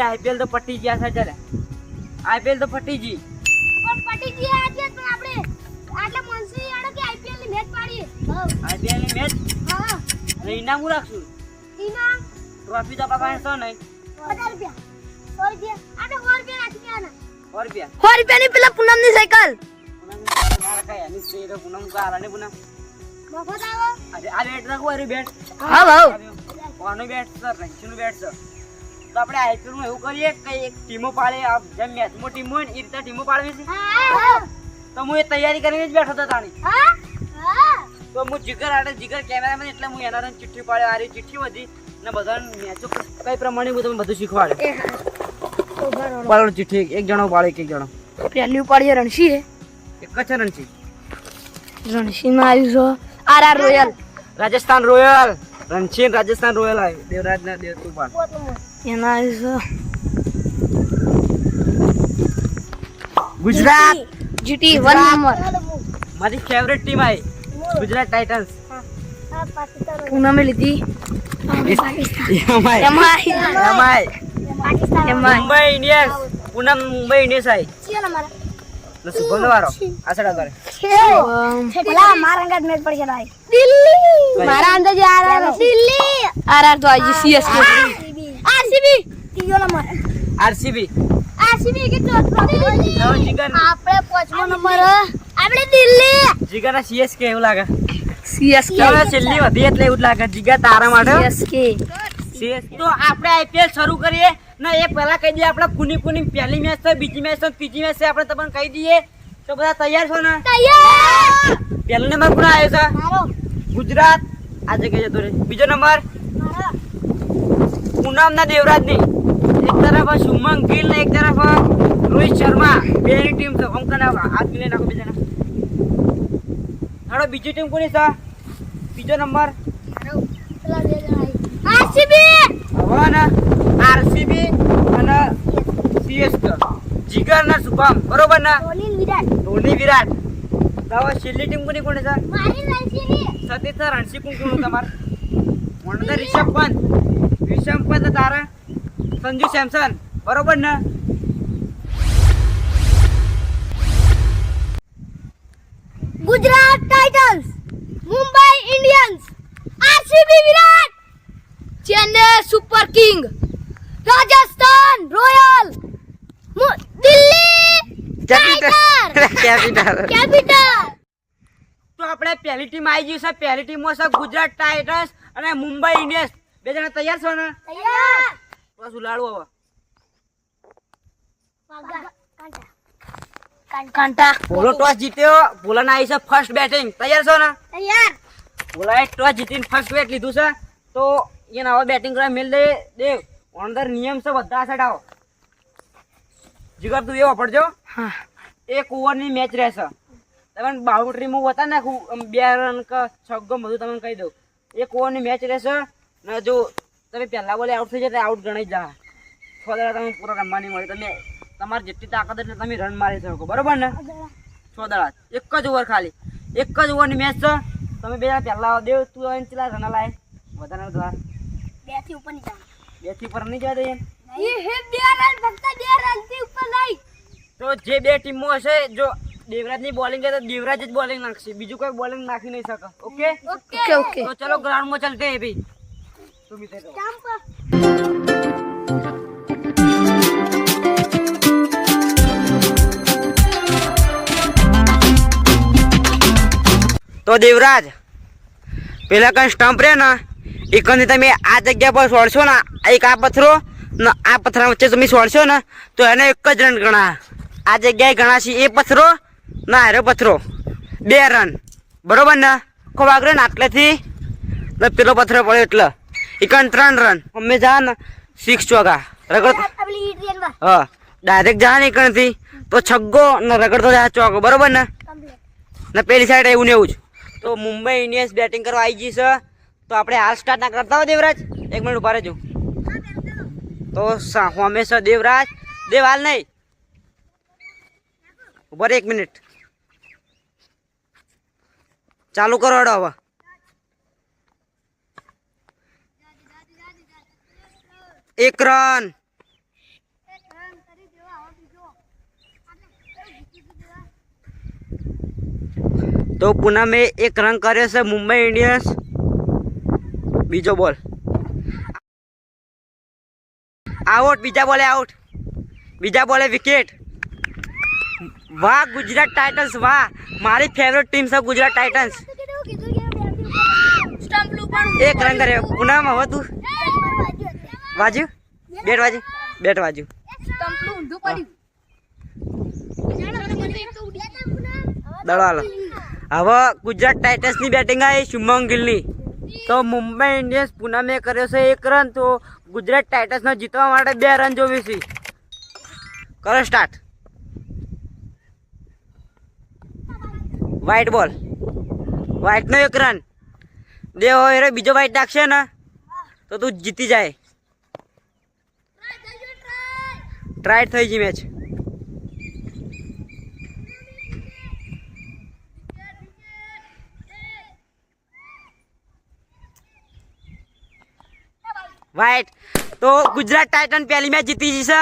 IPL તો પટી ગયા છે ચાલે આઈપીએલ તો પટી ગઈ પણ પટી ગયા આજે પણ આપણે આટલા મનસી આડો કે આઈપીએલ ની મેચ પાડીએ આઈપીએલ ની મેચ હા ઇનામ હું રાખશું ઇનામ ટ્રોફી તો આપણા પાસે નહીં 1000 રૂપિયા 100 રૂપિયા આપણે 100 રૂપિયા રાખી દેવાના 100 રૂપિયા 100 રૂપિયાની પેલા પૂનમ ની સાયકલ મારા કઈ એની છે તો પૂનમ કારાને પૂનમ મફત આવો અરે આ બેટ રાખો અરે બેટ હા ભાઉ કોનો બેટ સર રંચીનું બેટ સર તો આપણે આઈપીએલ માં એવું કરીએ કે એક ટીમો પાડે જેમ મેચમાં ટીમ હોય ને એ રીતે ટીમો પાડવી છે હા તો હું એ તૈયારી કરીને જ બેઠો હતો તાણી હા હા તો હું જીગર કેમેરામેન એટલે હું એના રન ચિઠ્ઠી પાડે આ રહી ચિઠ્ઠી બધી ને બધા મેચો કઈ પ્રમાણે હું તમને બધું શીખવાડે પાડો ચિઠ્ઠી એક જણો પાડે એક જણો પહેલી ઉપાડીએ રણસી એક જ રણજી રણસી માં આવ્યું છે RR royal Rajasthan royal Ranji Rajasthan royal આવ્યું દેવરાજ ના દેવ તું પાડ એના આવ્યું ગુજરાત જીટી 1 નંબર મારી ફેવરેટ ટીમ આવી ગુજરાત ટાઇટન્સ પૂનમે લીધી એમાય એમાં મુંબઈ ઇન્ડિયન્સ પૂનમ મુંબઈ ઇન્ડિયન્સ આવી ને સુગંધ વાળો આસડા કરે પેલા મારા અંગત મેચ પડશે ભાઈ દિલ્હી મારા અંદાજે આરઆર દિલ્હી આરઆર તો આજી સીએસકે આરસીબી ત્રીજો નંબર આરસીબી કે ચોથો જીગર આપણે પાંચમો નંબર આપણે દિલ્હી જીગર ના સીએસકે એવું લાગે સીએસકે ચાલો છેલ્લી વધી એટલે એવું લાગે જીગર તારા માટે સીએસકે તો આપણે આઈપીએલ શરૂ કરીએ ને એ પહેલા કહી દઈએ આપણે કુની પહેલી મેચ છે બીજી મેચ છે ત્રીજી મેચ છે આપણે તમને કહી દઈએ તો બધા તૈયાર છો ને તૈયાર પહેલો નંબર કોણ આવ્યો છે મારો ગુજરાત આ જગ્યાએ જતો રહે બીજો નંબર મારો પૂનમ ના દેવરાજ ની એક તરફ શુભમન ગિલ ને એક તરફ રોહિત શર્મા બેની ટીમ છે અંકના હાથ મિલે નાખો બીજાના હાડો બીજી ટીમ કોની છે બીજો નંબર પેલા બે જણા આરસીબી હવે ને આરસીબી અને સીએસકે જીગર ના શુભમ બરોબર ને ધોની વિરાટ તો હવે છેલ્લી ટીમ કોની કોની છે મારી રણસીની સતીશ રણસી કોણ તમારે મને રિષભ પંત તારા સંજુ સેમસન બરોબર ને Gujarat Titans Mumbai Indians RCB Virat Chennai Super King Rajasthan Royal Delhi Capital Capital તો આપણે પહેલી ટીમ આવી ગઈ છે પહેલી ટીમમાં છે ગુજરાત ટાઇટન્સ અને મુંબઈ ઇન્ડિયન્સ બે જણા તૈયાર છો ને તૈયાર બસ ઉલાડું હવે કાંટા ભોલો ટોસ જીત્યો ભોલાને આવી છે ફર્સ્ટ બેટિંગ તૈયાર છો ને તૈયાર ભોલાએ ટોસ જીતીને ફર્સ્ટ બેટ લીધું છે તો એને હવે બેટિંગ કરવા મેલ દે દેવ અંદર નિયમ છે બધા સાઈડ આવો જીગર તું એવો પડજો હા એક ઓવરની મેચ રહેશે તમે બાઉન્ડ્રીમાં બતા નાખું 2 રન કે છગ્ગો બધું તમને કહી દઉં એક ઓવરની મેચ રહેશે ને જો તમે પહેલા બોલે આઉટ થઈ જાય આઉટ ગણાઈ જાય 6 દાડા તમે પૂરો રમવા નહીં મળે તમે તમારી જેટલી તાકાત એટલે તમે રન મારી શકો બરોબર ને 6 દાડા એક જ ઓવર ખાલી એક જ ઓવરની મેચ છે તમે બે પહેલા દેવ તું એને કેટલા રન લાય વધારે દ્વાર 2 થી ઉપર નહીં જવાનું 2 થી ઉપર નહીં જવા દઈએ એ હે 2 રન ફક્ત 2 રન થી ઉપર નહીં તો જે બે ટીમો હશે જો દેવરાજની બોલિંગ છે તો દેવરાજ જ બોલિંગ નાખશે બીજું કોઈ બોલિંગ નાખી નહીં શકે ઓકે ઓકે તો ચલો ગ્રાઉન્ડમાં ચલતે હે ભાઈ तुम इधर रहो काम पर તો દેવરાજ પેલા કઈ સ્ટમ્પ રે ને એકને તમે આ જગ્યા પર છોડશો ને એક આ પથરો ને આ પથરા વચ્ચે તમે છોડશો ને તો એને એક જ રન ગણા આ જગ્યાએ ગણાશે એ પથરો ના હારે પથરો 2 રન બરોબર ને આખો વાગ ને આટલેથી ને પેલો પથરો પડ્યો એટલે એકન 3 રન અમે જા ને 6 ચોકા રગડ હા ડાયરેક્ટ જા ને એકણથી તો છગ્ગો ને રગડતો જા ચોકો બરોબર ને પેલી સાઈડ એવું ને એવું જ તો મુંબઈ ઇન્ડિયન્સ બેટિંગ કરવા આવી ગઈ છે તો આપણે હાલ સ્ટાર્ટ ના કરતા હોય દેવરાજ 1 મિનિટ ઉભા રહેજો તો હંમેશા દેવરાજ દેવ હાલ નહીં ઉભા 1 મિનિટ ચાલુ કરો હડો હવે એક રન તો પૂનમે એક રન કર્યો છે મુંબઈ ઇન્ડિયન્સ. બીજો બોલ આઉટ. બીજા બોલે વિકેટ. વાહ ગુજરાત ટાઇટન્સ, વાહ મારી ફેવરેટ ટીમ છે ગુજરાત ટાઇટન્સ. એક રન કર્યો પૂનમ. હવે તું બેટ વાજ્યું. દડો હાલો. હવે ગુજરાત ટાઇટન્સની બેટિંગ આવી શુભમન ગિલની. તો મુંબઈ ઇન્ડિયન્સ પૂનમે કર્યો છે 1 રન. તો ગુજરાત ટાઇટન્સને જીતવા માટે 2 રન જોવી છે. કરો સ્ટાર્ટ. વ્હાઈટ બોલ. વ્હાઈટનો 1 રન. દેવો એ બીજો વ્હાઈટ નાખશે ને તો તું જીતી જાય. ટ્રાય થઈ ગઈ મેચ. વ્હાઈટ. તો ગુજરાત ટાઇટન પહેલી મેચ જીતી જશે.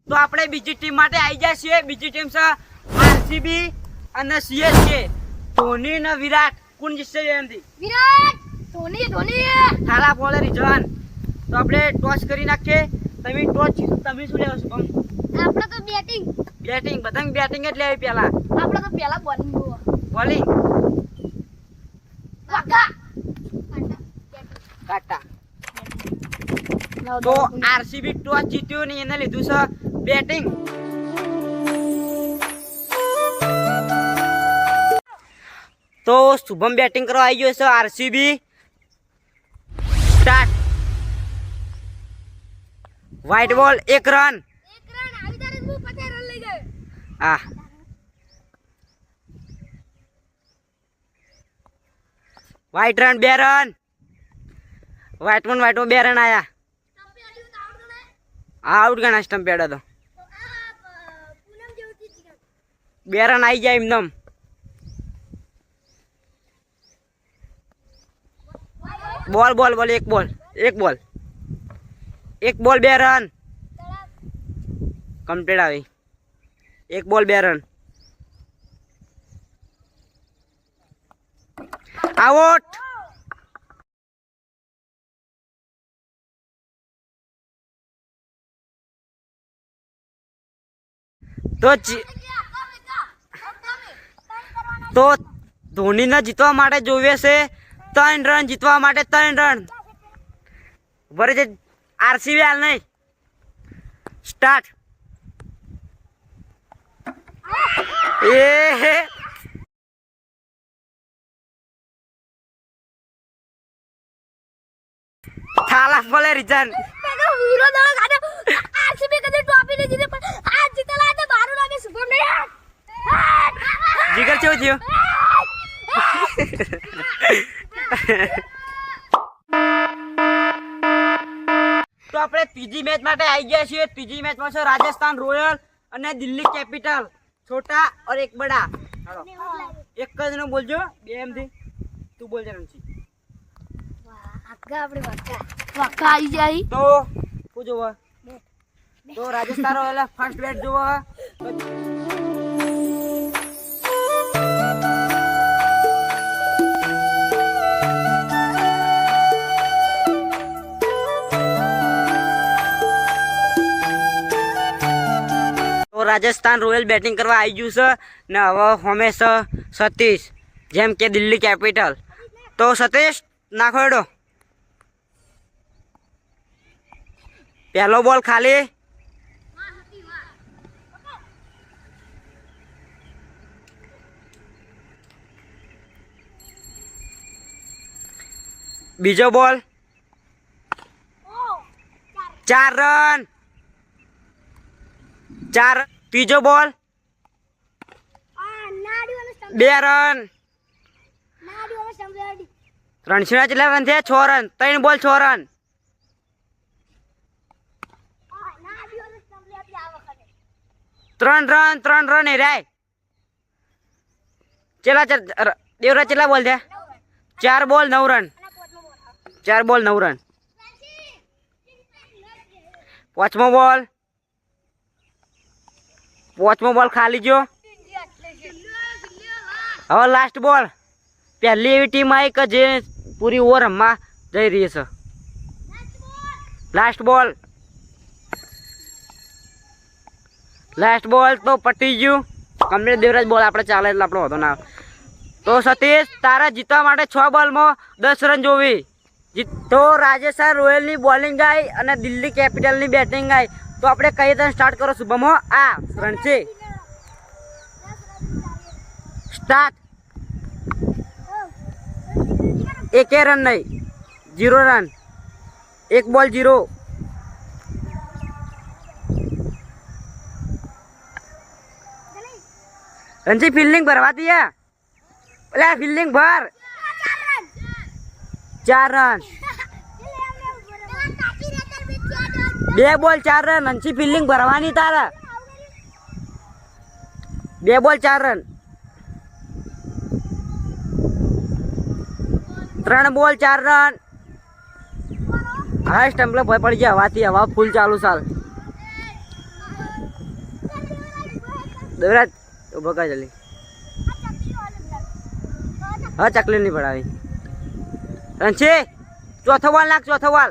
તો આપણે બીજી ટીમ માટે આવી જાય છીએ. બીજી ટીમ છે આરસીબી અને સીએસકે. ધોની અને વિરાટ કોણ જીતશે એમથી? વિરાટ. ધોની. થાલા બોલે રિઝવાન. તો આપણે ટોસ કરી નાખીએ. તમે ટોસ જીતો. તમે શું લેવો છો? આપણે તો બેટિંગ. બધાને બેટિંગ જ લેવી પહેલા. આપણે તો પહેલા બોલિંગ. કાટા. તો આરસીબી ટોસ જીત્યો ને એને લીધું છે બેટિંગ. તો શુભમ બેટિંગ કરવા આવી ગયો છે આરસીબી. સ્ટાર્ટ. વ્હાઈટ બોલ 1 રન. હા વ્હાઈટ રન 2 રન. વ્હાઈટમાં 2 રન આયા. આઉટ ગણા સ્ટમ્પ પેડો તો 2 રન આવી જાય એમદમ. બોલ 1 બોલ 2 રન કમ્પ્લીટ આવી. 1 બોલ 2 રન. આઉટ. તો ધોનીને જીતવા માટે જોઈએ છે 3 રન. જીતવા માટે 3 રન. બરે છે આરસીબી હાલ નહીં. સ્ટાર્ટ. થાલા બોલે રિઝન. જીગર કેવું થયું? તો આપણે ત્રીજી મેચ માટે આવી ગયા છીએ. ત્રીજી મેચમાં છે રાજસ્થાન રોયલ અને દિલ્હી કેપિટલ. છોટા और एक बड़ा. એક જ નો બોલજો. 2 એમથી તું બોલજે રણજી. વાકા આવી જાય. તો શું જોવા? તો રાજસ્થાન રોયલ ફર્સ્ટ બેટ જોવા. રાજસ્થાન રોયલ બેટિંગ કરવા આવી ગયું છે ને હવે હોમે છે સતીશ જેમ કે દિલ્હી કેપિટલ. તો સતીશ નાખો એડો. પહેલો બોલ ખાલી. બીજો બોલ 4 રન. 4. ત્રીજો બોલ 2 રન. રણછીના કેટલા રન થયા? 6 રન. 3 બોલ 6 રન. 3 રન એ રાય. ચેલા દેવરા ચેલા બોલ થયા? 4 બોલ 9 રન. 4 બોલ 9 રન. પાંચમો બોલ પાંચમો બોલ ખાલી જો. હવે લાસ્ટ બોલ. પહેલી એવી ટીમ આવી કે જે પૂરી ઓવર રમવા જઈ રહી છે. લાસ્ટ બોલ. લાસ્ટ બોલ તો પટી ગયું. કમ્પ્લીટ દેવરાજ બોલ આપણે ચાલે એટલે આપણો વધો ના આવે. તો સતીશ તારા જીતવા માટે 6 બોલમાં 10 રન જોવી. તો રાજસ્થાન રોયલની બોલિંગ આવી અને દિલ્હી કેપિટલની બેટિંગ આવી. તો આપણે કઈ રીતે સ્ટાર્ટ કરો શુભમ? આ રન છે સ્ટાર્ટ. એકે રન નહીં, 0 રન. 1 બોલ 0. રણજી ફિલ્ડિંગ ભરવાતી હે. એટલે ફિલ્ડિંગ ભર. 4 રન. 2 બોલ 4 રન. રણજી ફિલ્ડિંગ ભરવાની તારા. 2 બોલ 4 રન. 3 બોલ 4 રન. હા સ્ટમ્પલે ભય પડી ગયા હવાથી. હવા ફૂલ ચાલુ ચાલ. દેવરાજ ઉભો કર જલ્દી. હા ચકલી નહીં પડાવી. રણજી ચોથો બોલ નાખ. ચોથો બોલ.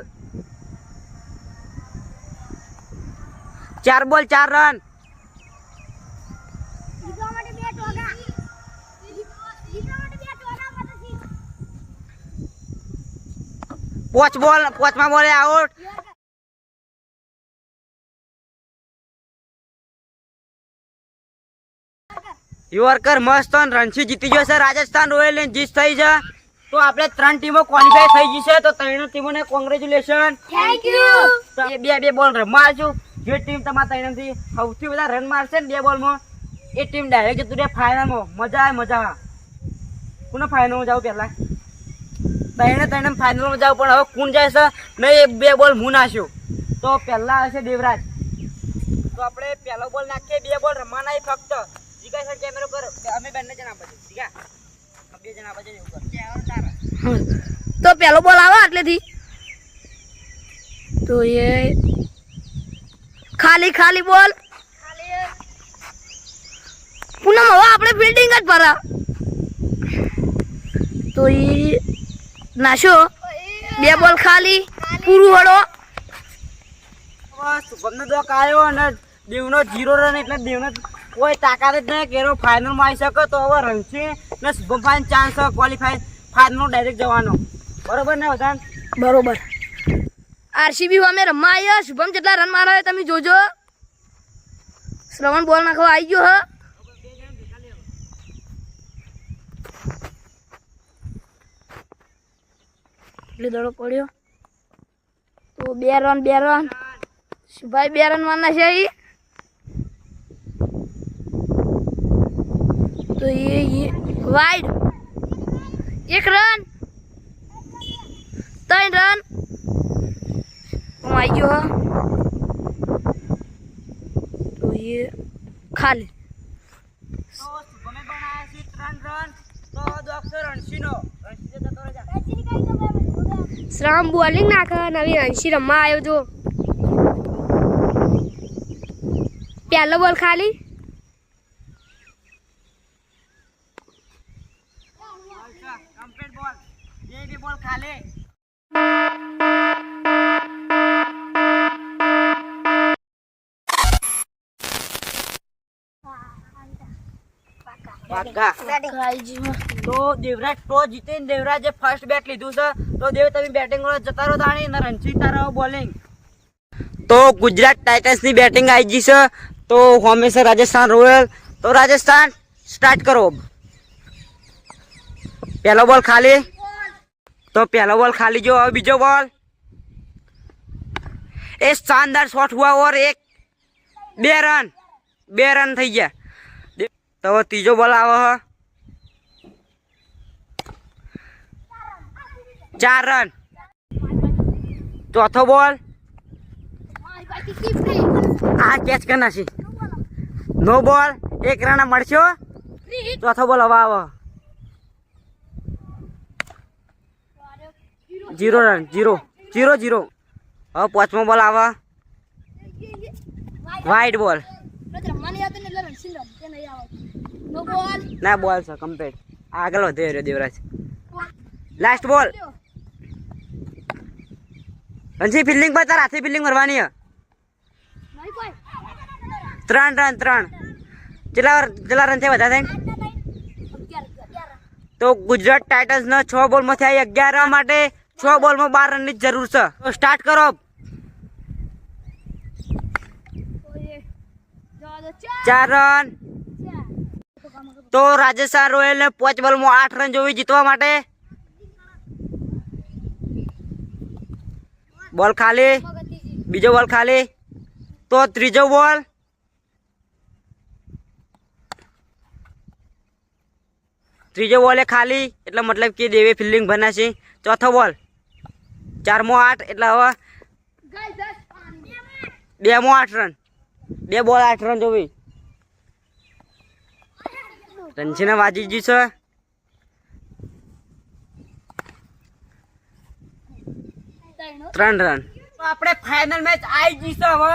4 બોલ 4 રન. 5 બોલ. 5મા બોલે આઉટ. યોરકર મસ્ત. રણજી જીતી ગયો છે. રાજસ્થાન રોયલ જીત થઈ છે. તો આપણે 3 ટીમો ક્વોલિફાય થઈ ગઈ છે. તો 3 ટીમોને કોંગ્રેચ્યુલેશન. Thank you. બે બોલ રમવા છું. જે ટીમ તમારા 3થી સૌથી વધારે રન મારશે ને 2 બોલમાં એ ટીમ ડાયરેક્ટ જતું રહે ફાઇનલમાં. મજા આવે મજા. કોને ફાઇનલમાં જાવ પહેલા? 3 ફાઇનલમાં જાવ. પણ હવે કોણ જાય છે નહીં? 2 બોલ હું નાખ્યો. તો પહેલા હશે દેવરાજ. તો આપણે પહેલો બોલ નાખીએ. 2 બોલ રમવાના ફક્ત. જીગા સર કેમેરો કર. અમે બંને જણા આપે જીગા. 2 જણા આપે એવું કર. તો પહેલો બોલ આવે એટલેથી. તો એ ખાલી બોલ. પૂનમ હવે આપણે ફિલ્ડિંગ જ ભરા. તો એ નાશો. 2 બોલ ખાલી. પૂરું હળો. શુભમનો દોક આવ્યો અને દેવનો 0 રન. એટલે દેવનો કોઈ તાકાત જ નહીં કે ફાઇનલમાં આવી શકે. તો હવે રણજી ને શુભમ ફાઇન ચાન્સ ક્વોલિફાય ફાઇનલમાં ડાયરેક્ટ જવાનો. બરોબર ને બધા? બરોબર. આરસીબી અમે રમવા આવ્યા. શુભમ જેટલા રન મારા તમે જોજો. શ્રવણ બોલ નાખવા આવી ગયો. એટલે દડો પડ્યો. તો 2 રન. શુભાઈ 2 રન મારના છે. તો એ વાઇડ. 1 રન. 3 રન. આવી ગયો. તો એ ખાલી. તો શુભમે બનાવ્યા છે 3 રન. તો ડોક્ટર રણજીનો રણજી જતો રહે. શ્રામ બોલિંગ નાખે. નવી અંશી રમવા આવ્યો જો. પહેલો બોલ ખાલી. કમ્પ્લીટ બોલ. 2 બોલ ખાલી. તો દેવરાજ ટોસ જીતીને દેવરાજે ફર્સ્ટ બેટ લીધું છે. તો દેવ તમે બેટિંગ કરો જતા રહો તાણી અને રણજી તારા બોલિંગ. તો ગુજરાત ટાઇટન્સની બેટિંગ આવી ગઈ છે. તો હોમે છે રાજસ્થાન રોયલ. તો રાજસ્થાન સ્ટાર્ટ કરો. પહેલો બોલ ખાલી. તો પહેલો બોલ ખાલી જો. હવે બીજો બોલ. એ શાનદાર શોટ હુआ और 2 રન. 2 રન થઈ ગયા. તો ત્રીજો બોલ આવે. 4 રન. ચોથો બોલ. આ કેચ કરી નાખી. નો બોલ. 1 રન મળશો. ચોથો બોલ હવે આવે. 0 રન. 0. હવે 5મો બોલ આવે. વાઇડ બોલ. રમવાની હતી ને એટલે રણસીન રમતે નહીં આવડતું. નો બોલ. ના બોલ છે કમ્પ્લીટ. આગળ વધ્યો રહ્યો દેવરાજ. લાસ્ટ બોલ. રણજી ફિલ્ડિંગ પર તાર હાથે ફિલ્ડિંગ કરવાની છે. નહીં કોઈ. 3 રન 3. કેટલા રન છે બધા થઈને? 11. તો ગુજરાત ટાઇટન્સના 6 બોલમાંથી આવી 11 રન માટે 6 બોલમાં 12 રનની જ જરૂર છે. તો સ્ટાર્ટ કરો. ઓય. જવા દો 4 રન. તો રાજસ્થાન રોયલને 5 બોલમાં 8 રન જોવી જીતવા માટે. બોલ ખાલી. બીજો બોલ ખાલી. તો ત્રીજો બોલ. ત્રીજો બોલ એ ખાલી એટલે મતલબ કે દેવે ફિલ્ડિંગ બનાશે. ચોથો બોલ 4માં 8 એટલે હવે 2માં 8 રન. 2 બોલ 8 રન જોવી. રણજીને વાજી ગયું છે. ત્રણ રન. તો આપણે ફાઇનલ મેચ આવી ગઈ છે હવે.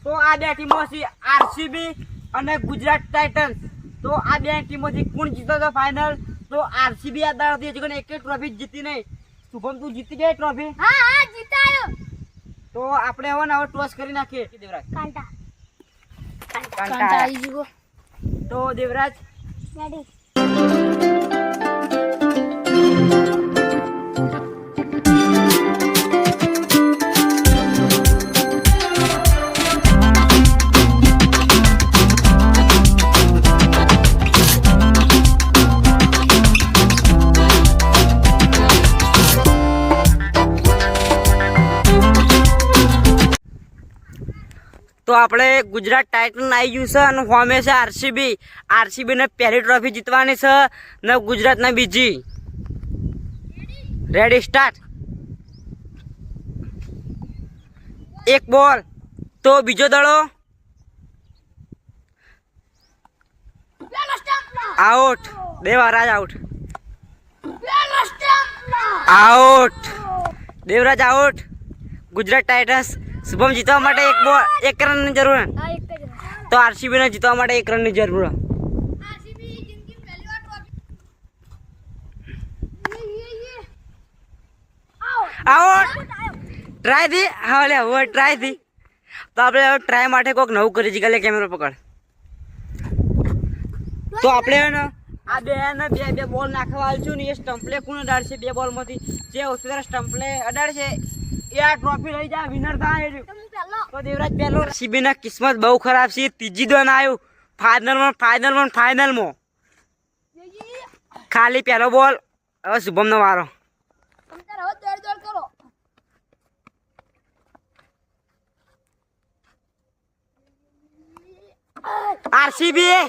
તો આ બે ટીમો છે આરસીબી અને ગુજરાત ટાઇટન્સ. તો આ બે ટીમોથી કોણ જીતો છે ફાઇનલ? તો આરસીબી આ દાડાથી હજી એક ટ્રોફી જીતી નહીં. શુભમ તું જીતી ગઈ ટ્રોફી? હા જીતાયો. તો આપણે હવે ને હવે ટોસ કરી નાખીએ. દેવરાજ કાંટા કાંટા. આવી ગયો. તો દેવરાજ રેડી. તો આપણે ગુજરાત ટાઇટન આવી ગયું છે અને હોમે છે આરસીબી. આરસીબી ને પહેલી ટ્રોફી જીતવાની છે ને ગુજરાતને બીજી. Ready start. એક બોલ. તો બીજો દડો out. Devraj out. Out. Devraj out. Gujarat Titans Shubham જીતવા માટે એક રનની જરૂર. હા એક જ. તો આરસીબી ને જીતવા માટે 1 રનની જરૂર. આરસીબી જિંદગી પહેલી વાર ટ્રોફી. આઉટ. ટ્રાય દી. હા લે હવે ટ્રાય દી. તો આપણે હવે ટ્રાય માટે કોઈક નવું કરી જીગા. લે કેમેરો પકડ. તો આપણે ને આ બે બોલ નાખવા આલશું ને એ સ્ટમ્પલે કોણ અડાડશે 2 બોલમાંથી જે ઓછું સ્ટમ્પલે અડાડશે એ આ ટ્રોફી લઈ જાય વિનર થાય. તો દેવરાજ પહેલો. આરસીબી ના કિસ્મત બહુ ખરાબ છે. ત્રીજી દોન આવ્યું ફાઇનલમાં ખાલી પહેલો બોલ. હવે શુભમનો વારો. દોડ કરો. આરસીબી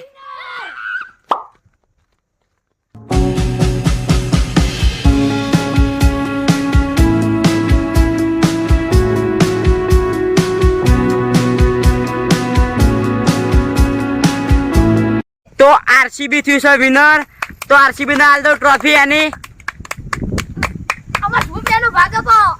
તો આરસીબી થયું છે વિનર. તો આરસીબી ને હાલ દો ટ્રોફી એની. આમાં શું પેલો ભાગ અપાવો.